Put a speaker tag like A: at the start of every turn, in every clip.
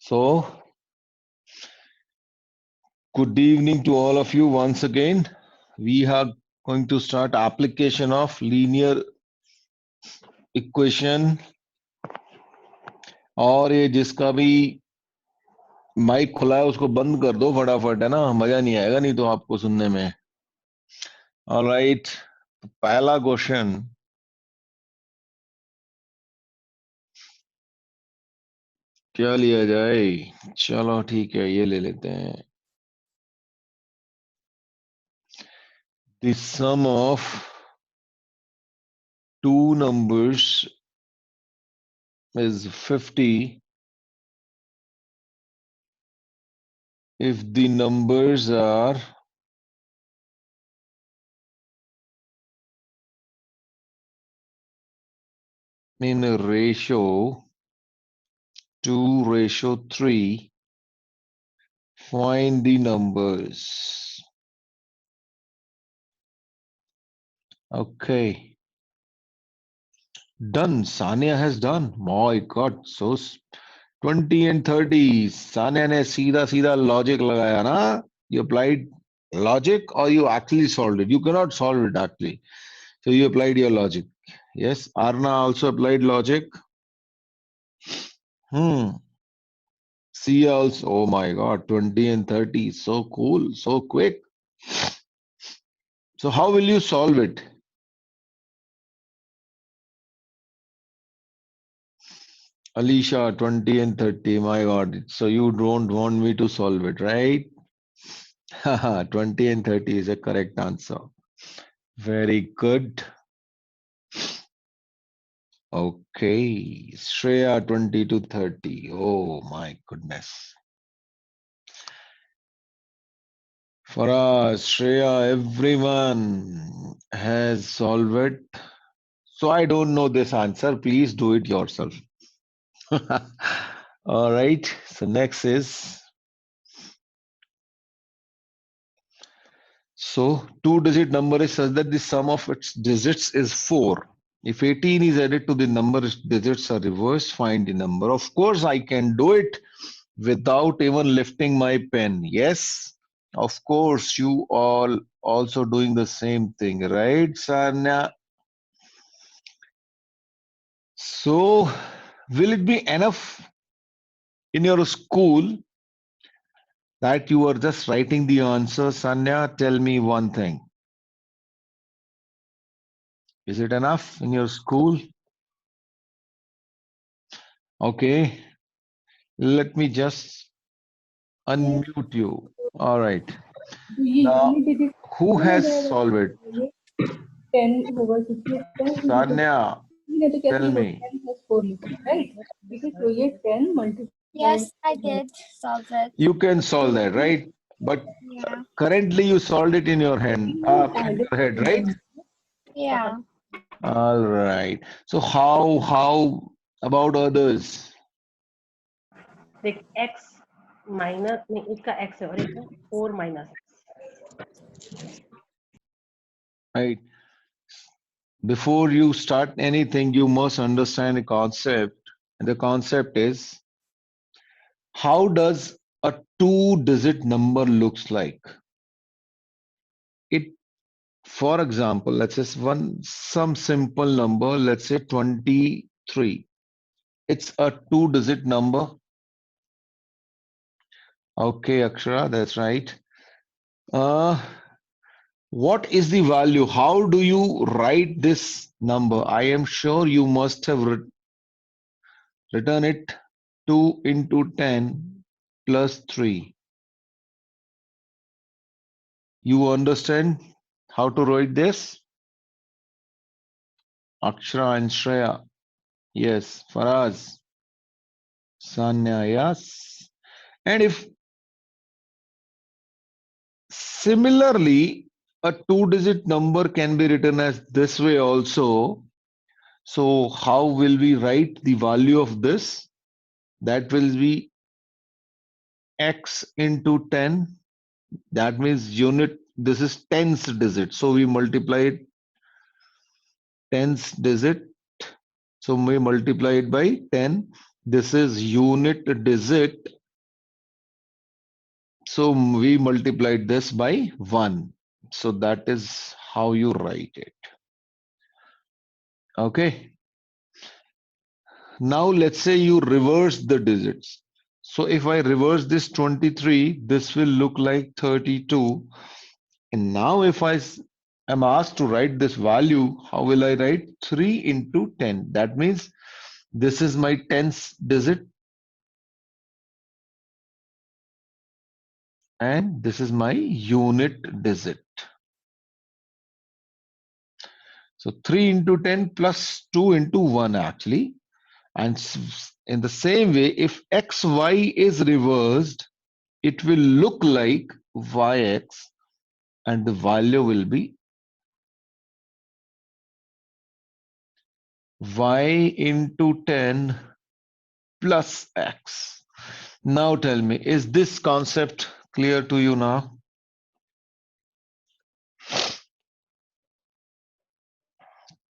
A: So, good evening to all of you once again. We are going to start application of linear equation और ये जिसका भी mic खुला है उसको बंद कर दो फटाफट, है ना, मजा नहीं आएगा नहीं तो आपको सुनने में। ऑलराइट, पहला क्वेश्चन, क्या लिया जाए? चलो ठीक है, ये ले लेते हैं। The sum of two numbers is 50 if the numbers are in a ratio 2:3. Find the numbers. Okay. Done. Sania has done. My God. So 20 and 30. Sania ने सीधा सीधा logic लगाया ना? You applied logic or you actually solved it? You cannot solve it actually. So you applied your logic. Yes. Arna also applied logic. Sia also. Oh my God. 20 and 30. So cool. So quick. So how will you solve it? Alicia, 20 and 30. My God. So you don't want me to solve it, right? Haha, 20 and 30 is a correct answer. Very good. Okay. Shreya, 20 to 30. Oh my goodness. Faraz, Shreya, everyone has solved it. So I don't know this answer. Please do it yourself. All right. So next is, so two-digit number is such that the sum of its digits is 4. If 18 is added to the number, its digits are reversed. Find the number. Of course, I can do it without even lifting my pen. Yes, of course, you all also doing the same thing, right, Sanya? So, will it be enough in your school that you are just writing the answer? Sanya, tell me one thing. Is it enough in your school? Okay, let me just unmute you. All right. Now, who has solved it?
B: 10 होगा क्योंकि 10
A: Sanya,
B: नहीं तो
A: tell
B: कैसे होगा
A: me.
B: 10 plus 4 लिखो right ठीक है तो ये 10 multiplied
C: Yes, I did solve it.
A: You can solve that, right? But
C: Yeah.
A: currently you solved it in your hand, in your head, right?
C: Yeah.
A: All right. So how about others?
D: देख x minus नहीं इसका x है और एक 4 minus
A: Right. Before you start anything, you must understand the concept. And the concept is, how does a two-digit number looks like? It, for example, let's say some simple number, let's say 23. It's a two-digit number. Okay, Akshara, that's right. What is the value? How do you write this number? I am sure you must have written it 2 into 10 plus 3. You understand how to write this? Akshara and Shreya. Yes. Faraz. Sanya. Yes. And if similarly, a two-digit number can be written as this way also. So how will we write the value of this? That will be x into 10. That means unit, this is tens digit. So we multiply it tens digit. So we multiply it by 10. This is unit digit. So we multiplied this by 1. So that is how you write it. Okay. Now let's say you reverse the digits. So if I reverse this 23, this will look like 32. And now if I am asked to write this value, how will I write? 3 into 10. That means this is my 10th digit and this is my unit digit. So 3 into 10 plus 2 into 1 actually. And in the same way, if xy is reversed, it will look like yx and the value will be y into 10 plus x. Now tell me, is this concept clear to you now?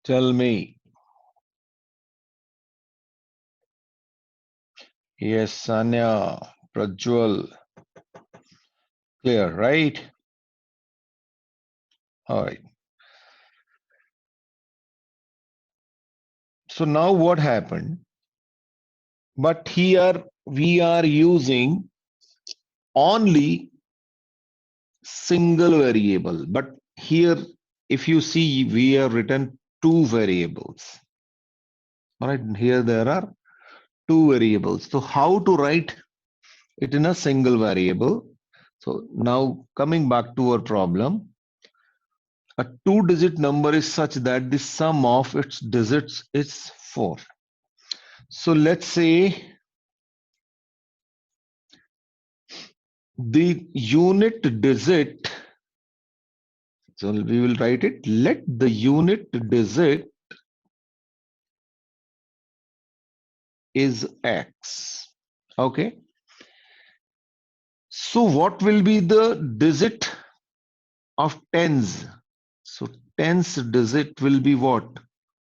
A: Tell me. Yes, Sanya, Prajwal. Clear, right? All right. So now what happened? But here we are using only single variable. But here, if you see, we have written two variables. All right, here there are two variables. So how to write it in a single variable? So now coming back to our problem, a two-digit number is such that the sum of its digits is 4. So let's say the unit digit, so we will write it, let the unit digit is x. Okay. So what will be the digit of tens? So tens digit will be what?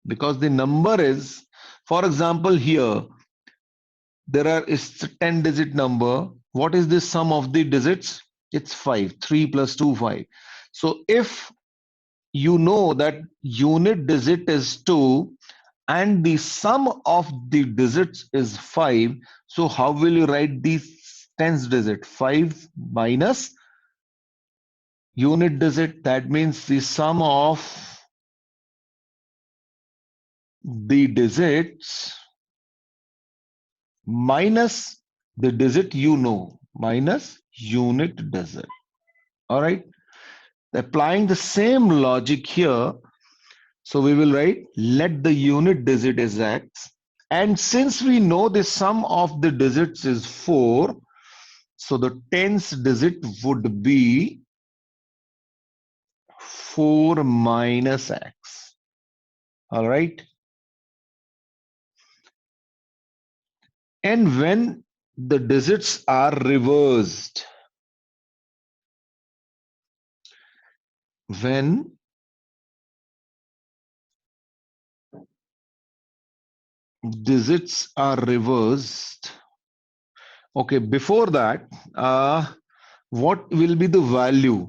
A: Because the number is, for example, here there is a 10-digit number. What is the sum of the digits? It's 5. 3 plus 2, 5. So if you know that unit digit is 2 and the sum of the digits is 5, so how will you write the tens digit? 5 minus unit digit. That means the sum of the digits minus the digit you know, minus unit digit. All right. Applying the same logic here. So we will write let the unit digit is x. And since we know the sum of the digits is 4, so the tens digit would be 4 minus x. All right. And when the digits are reversed, when digits are reversed, okay, before that, what will be the value?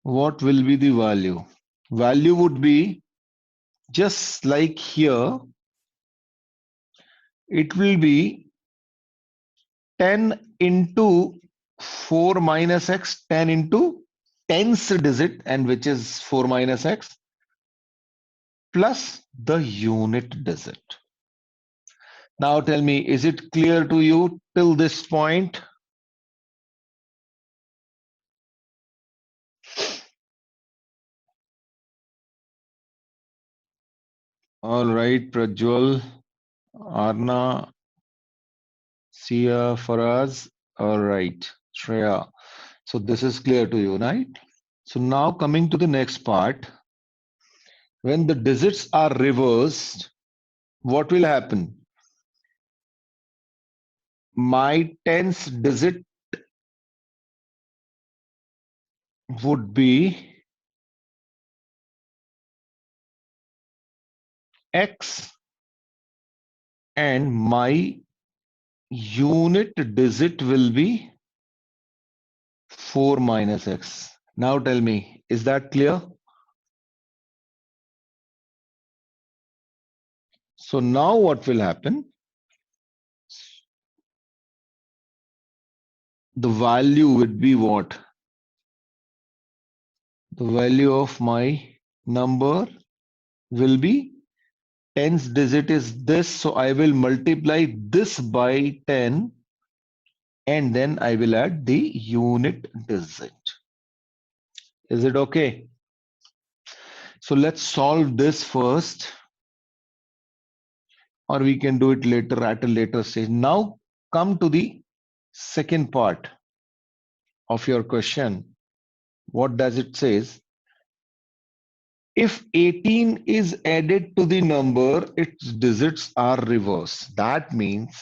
A: What will be the value? Value would be just like here, it will be 10 into 4 minus x, 10 into tens digit, and which is 4 minus x, plus the unit digit. Now tell me, is it clear to you till this point? All right, Prajwal, Arna, Sia, Faraz. All right, Shreya. So this is clear to you, right? So now coming to the next part, when the digits are reversed, what will happen? My tens digit would be x and my unit digit will be 4 minus x. Now tell me, is that clear? So now what will happen? The value would be what? The value of my number will be tens digit is this. So I will multiply this by 10 and then I will add the unit digit. Is it okay? So let's solve this first, or we can do it later at a later stage. Now come to the second part of your question. What does it says? If 18 is added to the number, its digits are reversed. That means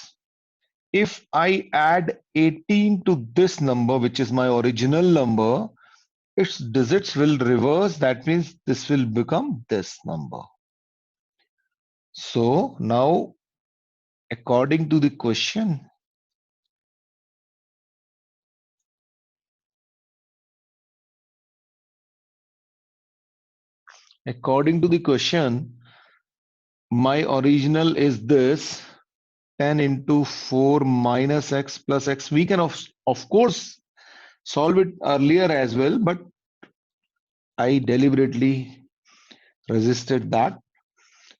A: if I add 18 to this number, which is my original number, its digits will reverse. That means this will become this number. So now, according to the question, my original is this 10 into 4 minus x plus x. We can of course solve it earlier as well, but I deliberately resisted that.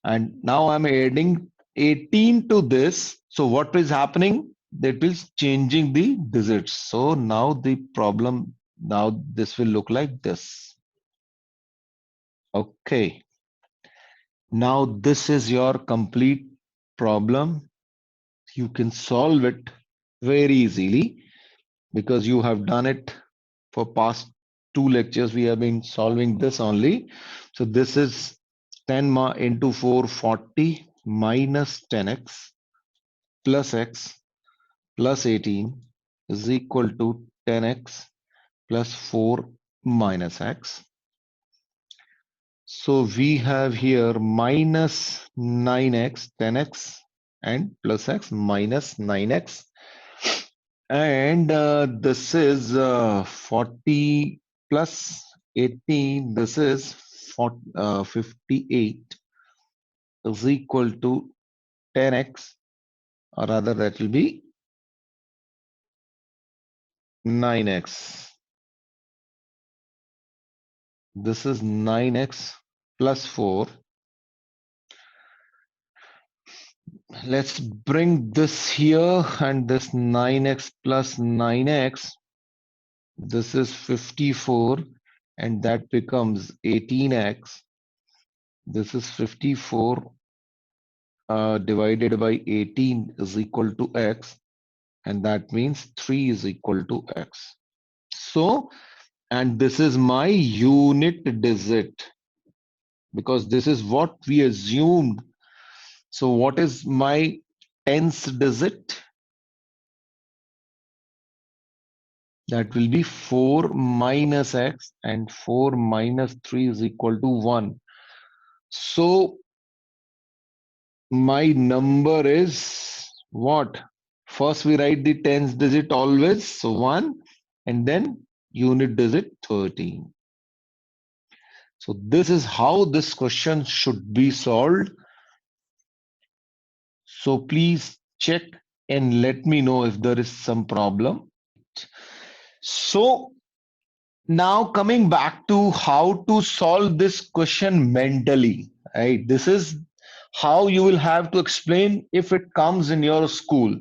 A: And now I'm adding 18 to this. So what is happening? That is changing the digits. So now the problem, now this will look like this. Okay. Now this is your complete problem. You can solve it very easily because you have done it for past 2 lectures. We have been solving this only. So this is 10 into 4, 40 minus 10x plus x plus 18 is equal to 10x plus 4 minus x. So we have here minus 9x, 10x and plus x minus 9x. And this is 40 plus 18, this is 58 is equal to 10x, or rather that will be 9x. This is 9x plus 4. Let's bring this here, and this 9x plus 9x, this is 54, and that becomes 18x. This is 54 divided by 18 is equal to x, and that means 3 is equal to x. So, and this is my unit digit, because this is what we assumed. So what is my tens digit? That will be 4 minus x, and 4 minus 3 is equal to 1. So my number is what? First we write the tens digit always, so 1, and then unit digit 13. So this is how this question should be solved. So please check and let me know if there is some problem. So now coming back to how to solve this question mentally, right? This is how you will have to explain if it comes in your school,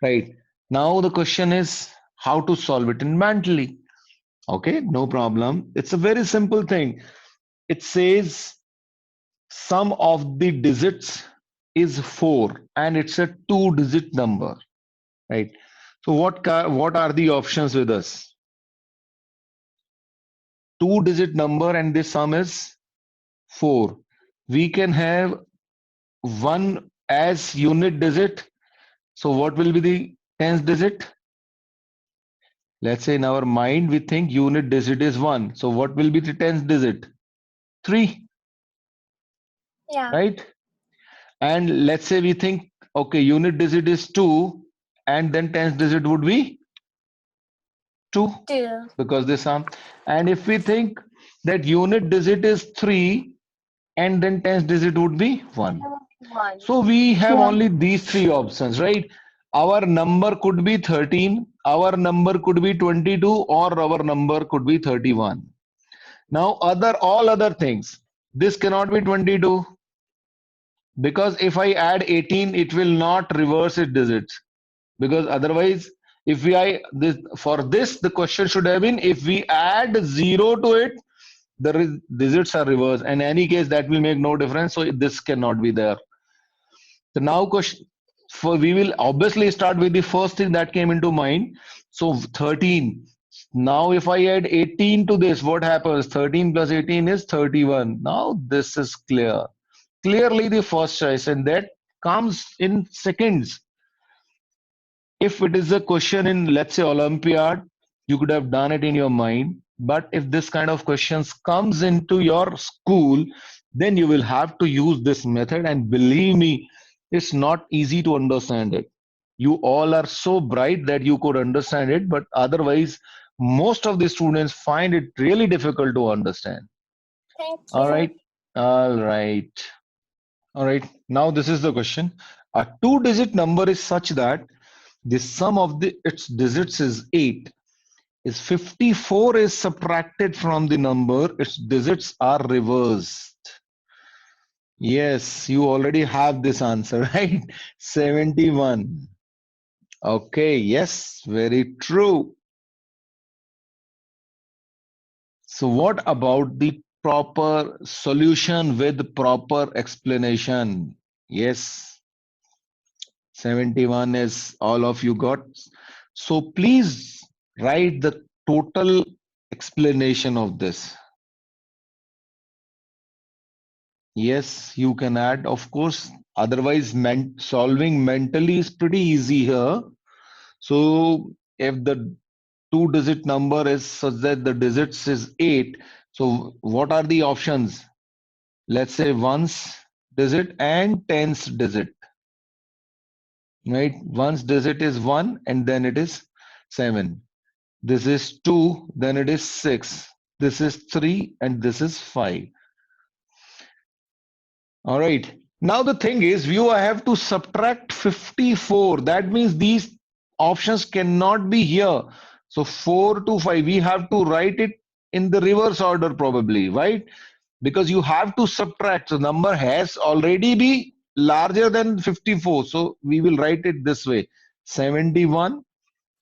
A: right? Now the question is how to solve it in mentally. Okay, no problem. It's a very simple thing. It says sum of the digits is 4 and it's a 2-digit number, right? So what are the options with us? 2-digit number and the sum is 4. We can have 1 as unit digit. So what will be the tens digit? Let's say in our mind we think unit digit is 1. So what will be the tens digit? 3.
C: Yeah.
A: right? And let's say we think, okay, unit digit is 2, and then tens digit would be 2,
C: 2.
A: because this sum. And if we think that unit digit is 3, and then tens digit would be 1.
C: 1.
A: So we have
B: Yeah.
A: only these three options, right? Our number could be 13, our number could be 22, or our number could be 31. Now all other things, this cannot be 22, because if I add 18, it will not reverse its digits, because otherwise, if we I this for this, the question should have been, if we add 0 to it, the digits are reversed. In any case, that will make no difference, so this cannot be there. So now question for we will obviously start with the first thing that came into mind. So 13. Now if I add 18 to this, what happens? 13 plus 18 is 31. Now this is clear. Clearly the first choice, and that comes in seconds. If it is a question in, let's say, Olympiad, you could have done it in your mind. But if this kind of questions comes into your school, then you will have to use this method, and believe me, it's not easy to understand it. You all are so bright that you could understand it, but otherwise most of the students find it really difficult to understand.
C: Thank
A: All
C: you.
A: right, all right, all right. Now this is the question. A two-digit number is such that the sum of its digits is 8. Is 54 is subtracted from the number, its digits are reversed. Yes, you already have this answer, right? 71. Okay, yes, very true. So what about the proper solution with proper explanation? Yes, 71 is all of you got. So please write the total explanation of this. Yes, you can add, of course. Otherwise, solving mentally is pretty easy here. So if the two-digit number is such that the digits is 8, so what are the options? Let's say ones digit and tens digit, right? Ones digit is 1 and then it is 7. This is 2, then it is 6. This is 3 and this is 5. All right. Now the thing is, I have to subtract 54. That means these options cannot be here. So 4 to 5, we have to write it in the reverse order probably, right? Because you have to subtract. So number has already be larger than 54. So we will write it this way: 71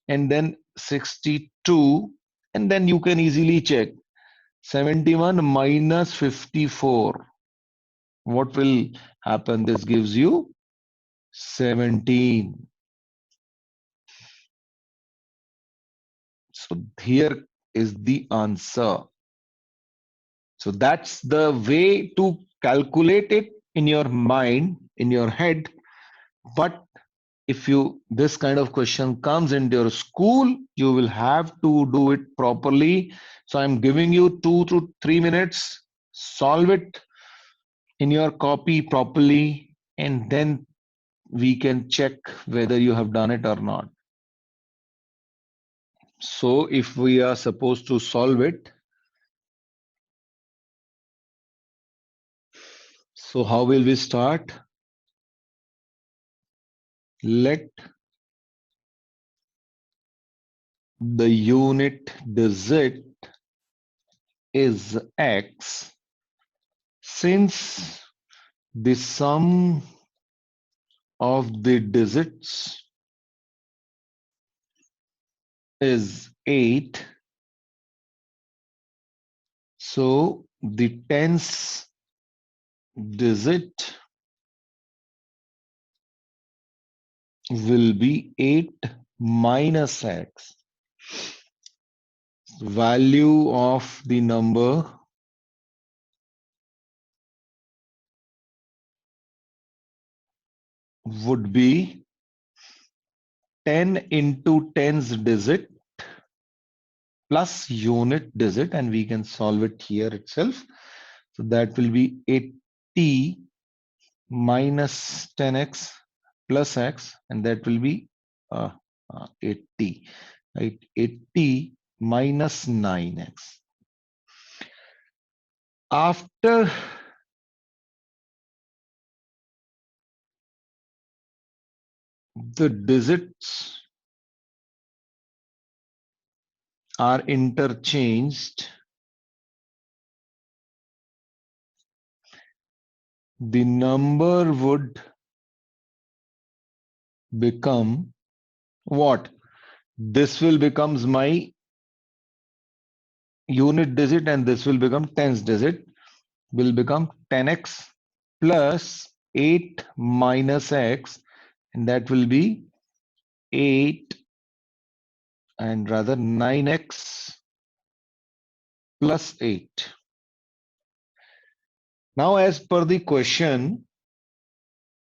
A: and then 62. And then you can easily check 71 minus 54. What will happen? This gives you 17. So here is the answer. So that's the way to calculate it in your mind, in your head. But if this kind of question comes into your school, you will have to do it properly. So I'm giving you 2 to 3 minutes. Solve it in your copy properly, and then we can check whether you have done it or not. So if we are supposed to solve it, so how will we start? Let the unit digit is x, since the sum of the digits is 8, so the tens digit will be 8 minus x. Value of the number would be 10 into tens digit plus unit digit, and we can solve it here itself. So that will be 80 minus 10x plus x, and that will be 80, right? 80 minus 9x. After the digits are interchanged, the number would become what? This will becomes my unit digit, and this will become tens digit, will become 10x plus 8 minus x, and that will be 8 and rather 9x plus 8. Now, as per the question,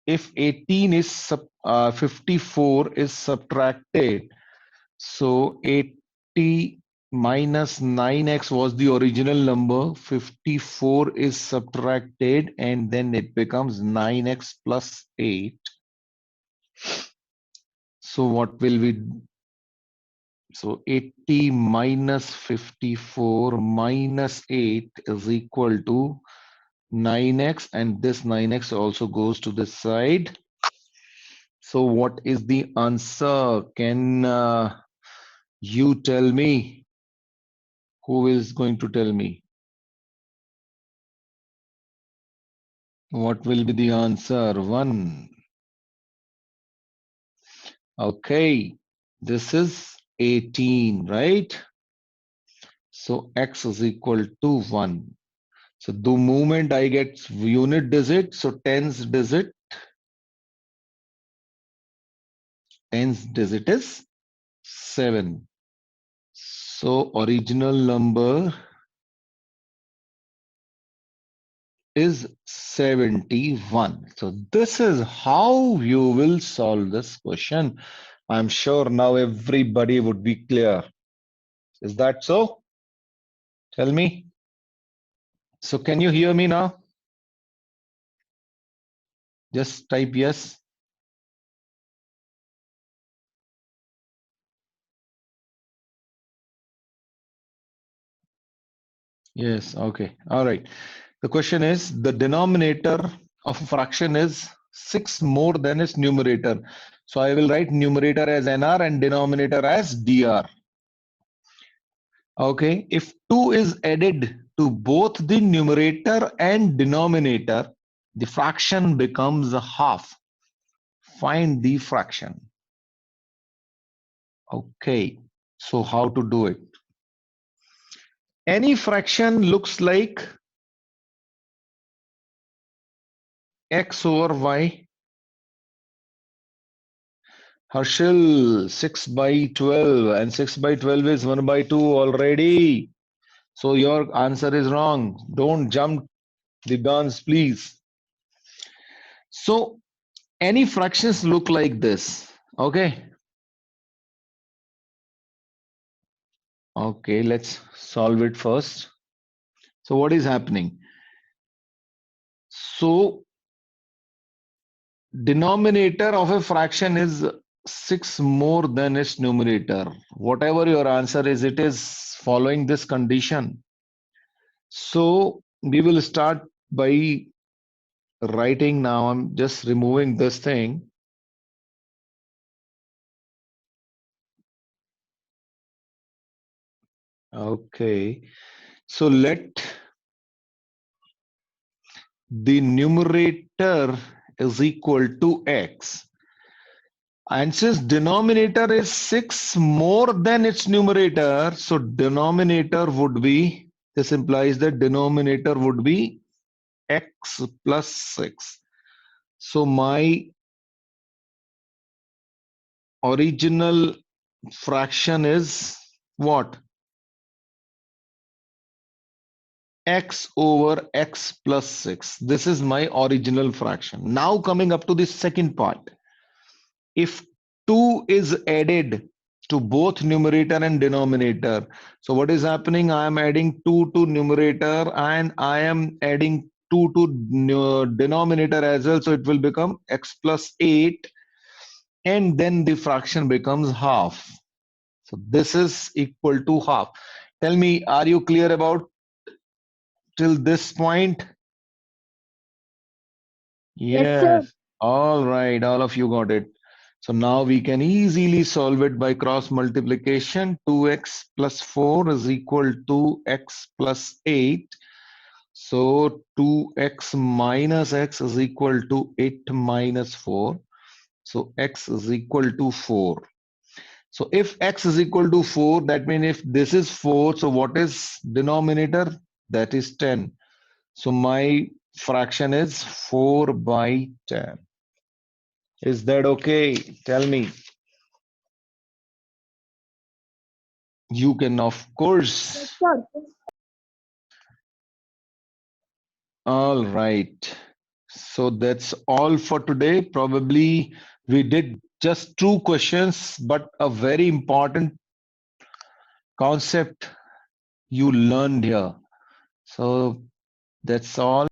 A: if 18 is 54 is subtracted, so 80 minus 9x was the original number, 54 is subtracted, and then it becomes 9x plus 8. So what will we, so 80 minus 54 minus 8 is equal to 9x, and this 9x also goes to this side. So what is the answer? Can you tell me? Who is going to tell me? What will be the answer? 1. Okay, this is 18, right? So x is equal to 1. So the moment I get unit digit, so tens digit is 7. So original number is 71. So this is how you will solve this question. I'm sure now everybody would be clear. Is that so? Tell me. So can you hear me now? Just type yes. Yes, okay. All right. The question is, the denominator of a fraction is 6 more than its numerator. So I will write numerator as NR and denominator as DR. Okay, if 2 is added to both the numerator and denominator, the fraction becomes a half. Find the fraction. Okay, so how to do it? Any fraction looks like x over y. Harshil, 6 by 12, and 6 by 12 is 1 by 2 already. So your answer is wrong. Don't jump the guns, please. So any fractions look like this. Okay. Okay, let's solve it first. So what is happening? So denominator of a fraction is 6 more than its numerator. Whatever your answer is, it is following this condition. So we will start by writing now. I'm just removing this thing. Okay, so let the numerator is equal to x, and since denominator is 6 more than its numerator, so denominator would be, this implies that denominator would be x plus 6. So my original fraction is what? X over x plus 6. This is my original fraction. Now coming up to the second part. If 2 is added to both numerator and denominator, so what is happening? I am adding 2 to numerator and I am adding 2 to denominator as well, so it will become x plus 8, and then the fraction becomes half. So this is equal to half. Tell me, are you clear about till this point?
C: Yes, sir.
A: Yes. All right, all of you got it. So now we can easily solve it by cross multiplication. 2x plus 4 is equal to x plus 8. So 2x minus x is equal to 8 minus 4. So x is equal to 4. So if x is equal to 4, that means if this is 4, so what is denominator? That is 10. So my fraction is 4 by 10. Is that okay? Tell me. You can, of course.
C: Sir.
A: All right. So that's all for today. Probably we did just 2 questions, but a very important concept you learned here. So that's all.